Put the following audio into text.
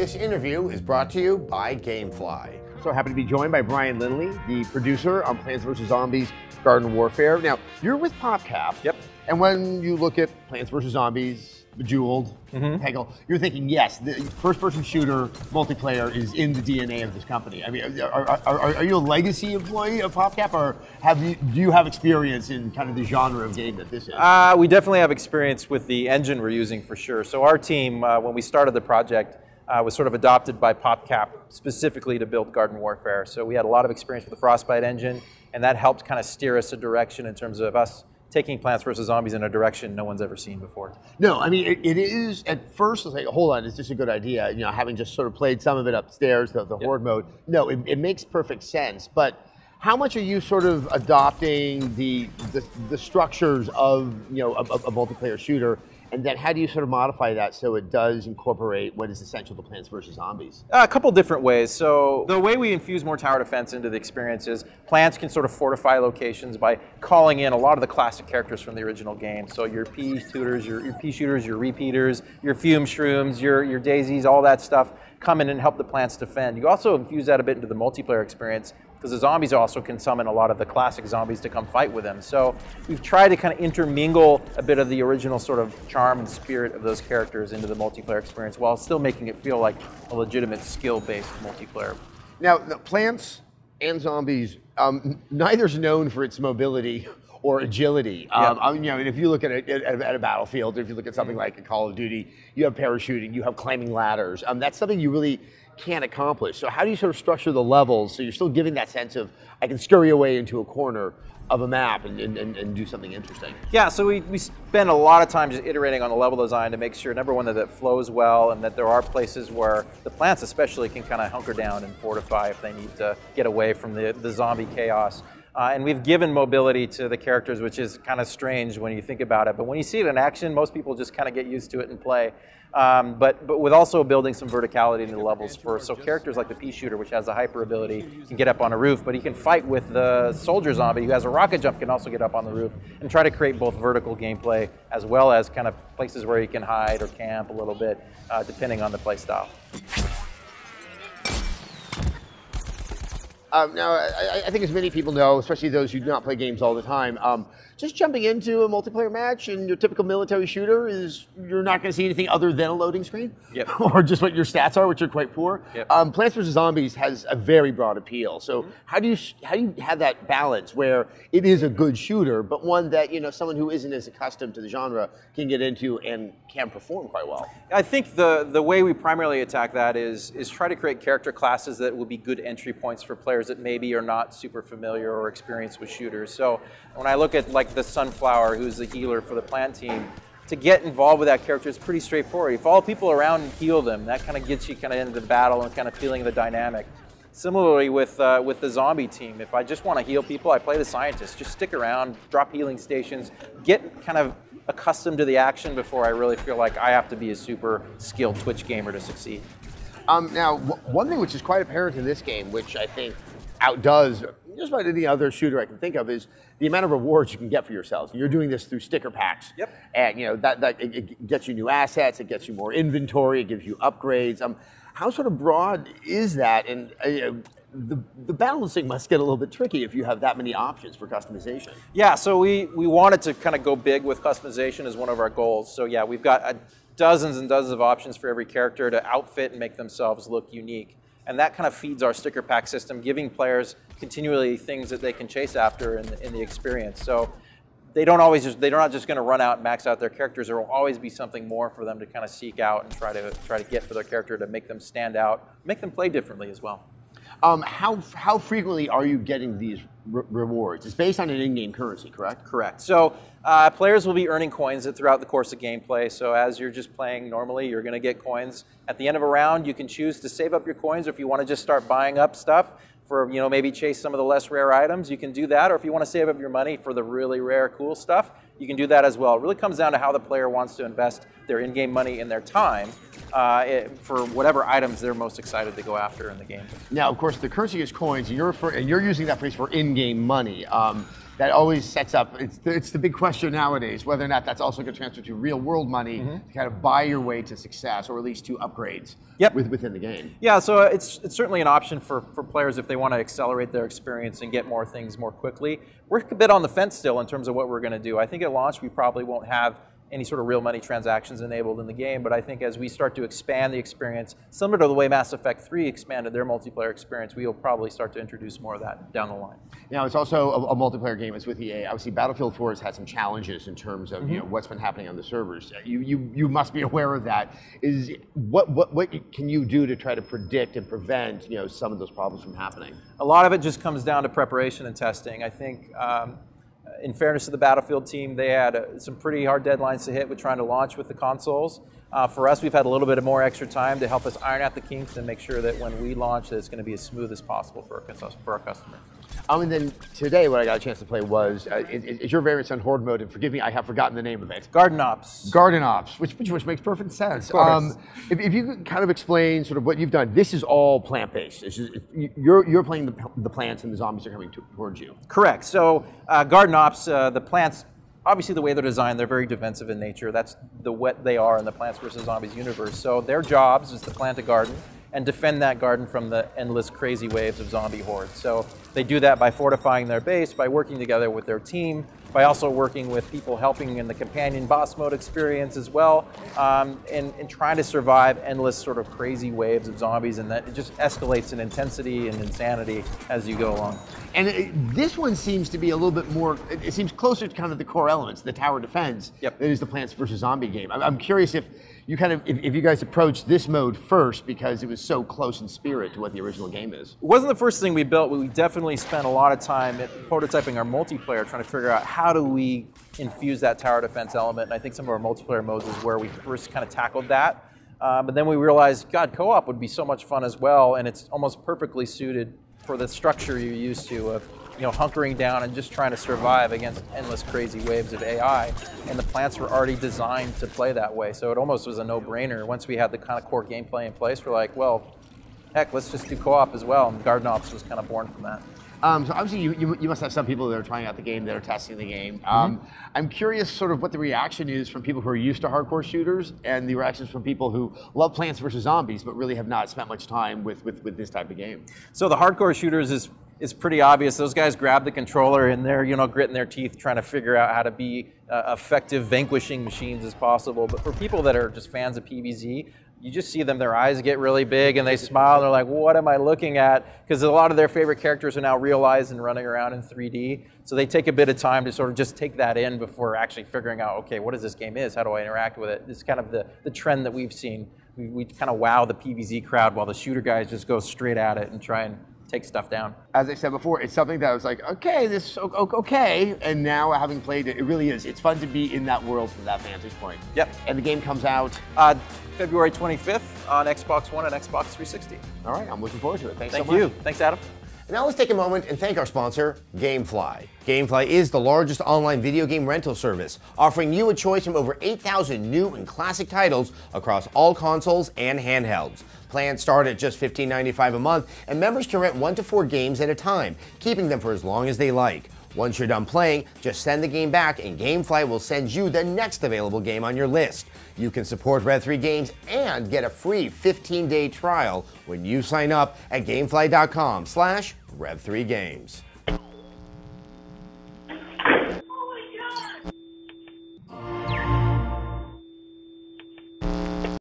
This interview is brought to you by Gamefly. So happy to be joined by Brian Lindley, the producer on Plants vs. Zombies Garden Warfare. Now, you're with PopCap. Yep. And when you look at Plants vs. Zombies, Bejeweled, Peggle, you're thinking, yes, the first-person shooter multiplayer is in the DNA of this company. I mean, are you a legacy employee of PopCap, or do you have experience in kind of the genre of game that this is? We definitely have experience with the engine we're using for sure. So our team, when we started the project, was sort of adopted by PopCap specifically to build Garden Warfare. So we had a lot of experience with the Frostbite engine, and that helped kind of steer us a direction in terms of us taking Plants vs. Zombies in a direction no one's ever seen before. No, I mean, it is, at first, it's like, hold on, is this a good idea? You know, having just sort of played some of it upstairs, the Horde mode. No, it makes perfect sense, but how much are you sort of adopting the structures of, you know, a multiplayer shooter, and then how do you sort of modify that so it does incorporate what is essential to Plants vs. Zombies? A couple different ways. So the way we infuse more tower defense into the experience is Plants can sort of fortify locations by calling in a lot of the classic characters from the original game. So your pea shooters, your repeaters, your fume shrooms, your daisies, all that stuff come in and help the Plants defend. You also infuse that a bit into the multiplayer experience, because the zombies also can summon a lot of the classic zombies to come fight with them. So we've tried to kind of intermingle a bit of the original sort of charm and spirit of those characters into the multiplayer experience while still making it feel like a legitimate skill-based multiplayer. Now, the Plants and Zombies, neither's known for its mobility or agility. You know, and if you look at a battlefield, or if you look at something like a Call of Duty, you have parachuting, you have climbing ladders. That's something you really can't accomplish. So how do you sort of structure the levels so you're still giving that sense of, I can scurry away into a corner of a map and do something interesting? Yeah, so we spend a lot of time just iterating on the level design to make sure, number one, that it flows well, and that there are places where the Plants especially can kind of hunker down and fortify if they need to get away from the zombie chaos. And we've given mobility to the characters, which is kind of strange when you think about it. But when you see it in action, most people just kind of get used to it and play. But with also building some verticality into the levels first. So characters like the pea shooter, which has a hyper ability, can get up on a roof, but he can fight with the soldier zombie who has a rocket jump, can also get up on the roof and try to create both vertical gameplay as well as kind of places where he can hide or camp a little bit, depending on the play style. Now, I think as many people know, especially those who do not play games all the time, just jumping into a multiplayer match in your typical military shooter is, you're not going to see anything other than a loading screen, or just what your stats are, which are quite poor. Plants vs. Zombies has a very broad appeal. So how do you have that balance where it is a good shooter, but one that, you know, someone who isn't as accustomed to the genre can get into and can perform quite well? I think the way we primarily attack that is try to create character classes that will be good entry points for players that maybe are not super familiar or experienced with shooters. So when I look at like the Sunflower, who's the healer for the Plant team, to get involved with that character is pretty straightforward. You follow people around and heal them. That kind of gets you kind of into the battle and kind of feeling the dynamic. Similarly with the zombie team, if I just want to heal people, I play the scientist. Just stick around, drop healing stations, get kind of accustomed to the action before I really feel like I have to be a super skilled Twitch gamer to succeed. Now, one thing which is quite apparent in this game, which I think outdoes just about any other shooter I can think of, is the amount of rewards you can get for yourselves. You're doing this through sticker packs. And you know, it gets you new assets, it gets you more inventory, it gives you upgrades. How sort of broad is that? And the balancing must get a little bit tricky if you have that many options for customization. Yeah, so we wanted to kind of go big with customization as one of our goals. So yeah, we've got dozens and dozens of options for every character to outfit and make themselves look unique. And that kind of feeds our sticker pack system, giving players continually things that they can chase after in the experience. So they're not just going to run out and max out their characters. There will always be something more for them to kind of seek out and try to get for their character to make them stand out, make them play differently as well. How frequently are you getting these rewards? It's based on an in-game currency, correct? Correct. So players will be earning coins throughout the course of gameplay. So as you're just playing normally, you're going to get coins. At the end of a round, you can choose to save up your coins, or if you want to just start buying up stuff for, you know, maybe chase some of the less rare items, you can do that. Or if you want to save up your money for the really rare, cool stuff, you can do that as well. It really comes down to how the player wants to invest their in-game money and their time for whatever items they're most excited to go after in the game. Now, of course, the currency is coins, and you're using that phrase for in-game money. that always sets up, it's the big question nowadays, whether or not that's also going to transfer to real world money to kind of buy your way to success, or at least to upgrades within the game. Yeah, so it's certainly an option for players if they want to accelerate their experience and get more things more quickly. We're a bit on the fence still in terms of what we're going to do. I think at launch we probably won't have any sort of real money transactions enabled in the game, but I think as we start to expand the experience, similar to the way Mass Effect 3 expanded their multiplayer experience, we will probably start to introduce more of that down the line. Now, it's also a multiplayer game. It's with EA. Obviously, Battlefield 4 has had some challenges in terms of what's been happening on the servers. You must be aware of that. Is what can you do to try to predict and prevent some of those problems from happening? A lot of it just comes down to preparation and testing. I think. In fairness to the Battlefield team, they had some pretty hard deadlines to hit with trying to launch with the consoles. For us, we've had a little bit more extra time to help us iron out the kinks and make sure that when we launch, that it's going to be as smooth as possible for our customers. And then today, what I got a chance to play was is your variants on Horde mode, and forgive me, I have forgotten the name of it. Garden Ops. Garden Ops, which makes perfect sense. If you could kind of explain sort of what you've done, this is all plant-based. You're playing the plants, and the zombies are coming towards you. Correct. So Garden Ops, the plants, obviously the way they're designed, they're very defensive in nature. That's what they are in the Plants vs. Zombies universe. So their jobs is to plant a garden and defend that garden from the endless crazy waves of zombie hordes. So they do that by fortifying their base, by working together with their team, by also working with people helping in the companion boss mode experience as well, and trying to survive endless sort of crazy waves of zombies, and that it just escalates in intensity and insanity as you go along. And this one seems to be a little bit more, it seems closer to kind of the core elements, the tower defense, that is the Plants vs. Zombie game. I'm curious if you if you guys approached this mode first because it was so close in spirit to what the original game is. It wasn't the first thing we built, but we definitely spent a lot of time prototyping our multiplayer, trying to figure out how do we infuse that tower defense element. And I think some of our multiplayer modes is where we first kind of tackled that. But then we realized, God, co-op would be so much fun as well, and it's almost perfectly suited for the structure you're used to of hunkering down and just trying to survive against endless crazy waves of AI. And the plants were already designed to play that way. So it almost was a no-brainer. Once we had the kind of core gameplay in place, we're like, well, heck, let's just do co-op as well. And Garden Ops was kind of born from that. So obviously you must have some people that are trying out the game, that are testing the game. I'm curious sort of what the reaction is from people who are used to hardcore shooters and the reactions from people who love Plants vs. Zombies but really have not spent much time with this type of game. So the hardcore shooters is pretty obvious. Those guys grab the controller and they're gritting their teeth trying to figure out how to be effective vanquishing machines as possible. But for people that are just fans of PvZ, you just see them, their eyes get really big and they smile and they're like, what am I looking at? Because a lot of their favorite characters are now realized and running around in 3D. So they take a bit of time to sort of just take that in before actually figuring out, okay, what is this game is? How do I interact with it? It's kind of the trend that we've seen. We kind of wow the PvZ crowd while the shooter guys just go straight at it and try and take stuff down. As I said before, it's something that I was like, okay, okay, and now having played it, it really is. It's fun to be in that world from that vantage point. Yep. And the game comes out February 25th on Xbox One and Xbox 360. All right, I'm looking forward to it. Thanks so much. Thank you. Thanks, Adam. And now let's take a moment and thank our sponsor, GameFly. GameFly is the largest online video game rental service, offering you a choice from over 8,000 new and classic titles across all consoles and handhelds. Plans start at just $15.95 a month, and members can rent 1 to 4 games at a time, keeping them for as long as they like. Once you're done playing, just send the game back and GameFly will send you the next available game on your list. You can support Rev3 Games and get a free 15-day trial when you sign up at gamefly.com/Rev3Games.